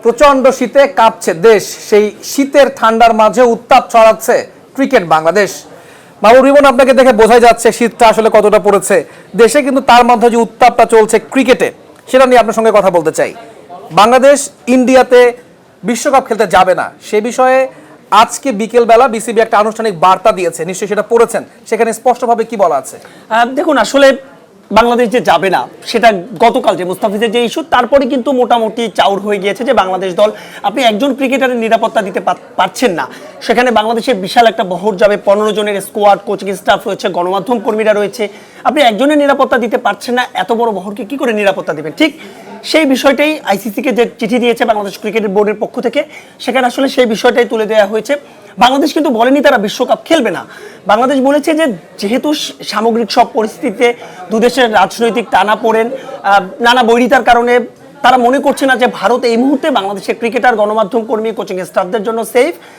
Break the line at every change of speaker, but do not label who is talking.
প্রচন্ড শীতে কাঁপছে দেশ, সেই শীতের ঠান্ডার মাঝে উত্তাপ ছড়াচ্ছে ক্রিকেট বাংলাদেশ। মাহবুব রিমন, আপনাকে দেখে বোঝাই যাচ্ছে শীতটা আসলে কতটা পড়েছে দেশে, কিন্তু তার মধ্যে যে উত্তাপটা চলছে ক্রিকেটে, সেটা নিয়ে আপনার সঙ্গে কথা বলতে চাই। বাংলাদেশ ইন্ডিয়াতে বিশ্বকাপ খেলতে যাবে না, সে বিষয়ে আজকে বিকেলবেলা বিসিবি একটা আনুষ্ঠানিক বার্তা দিয়েছে, নিশ্চয়ই সেটা পড়েছেন। সেখানে স্পষ্টভাবে কি বলা আছে?
দেখুন, আসলে বাংলাদেশ যে যাবে না সেটা গতকাল যে মুস্তাফিজের যে ইস্যু, তারপরে কিন্তু মোটামুটি চাউর হয়ে গিয়েছে যে বাংলাদেশ দল, আপনি একজন ক্রিকেটারের নিরাপত্তা দিতে পারছেন না। সেখানে বাংলাদেশের বিশাল একটা বহর যাবে, 15 জনের স্কোয়াড, কোচিং স্টাফ রয়েছে, গণমাধ্যম কর্মীরা রয়েছে, আপনি একজনের নিরাপত্তা দিতে পারছেন না, এত বড় বহরকে কি করে নিরাপত্তা দিবেন? ঠিক সেই বিষয়টাই আইসিসিকে যে চিঠি দিয়েছে বাংলাদেশ ক্রিকেট বোর্ডের পক্ষ থেকে, সেখানে আসলে সেই বিষয়টাই তুলে দেওয়া হয়েছে। বাংলাদেশ কিন্তু বলেনি তারা বিশ্বকাপ খেলবে না। বাংলাদেশ বলেছে যে যেহেতু সামগ্রিক সব পরিস্থিতিতে দুদেশের রাজনৈতিক টানাপোড়েন, নানা বৈরিতার কারণে তারা মনে করছে না যে ভারত এই মুহূর্তে বাংলাদেশের ক্রিকেটার, গণমাধ্যম কর্মী, কোচিং স্টাফদের জন্য সেফ,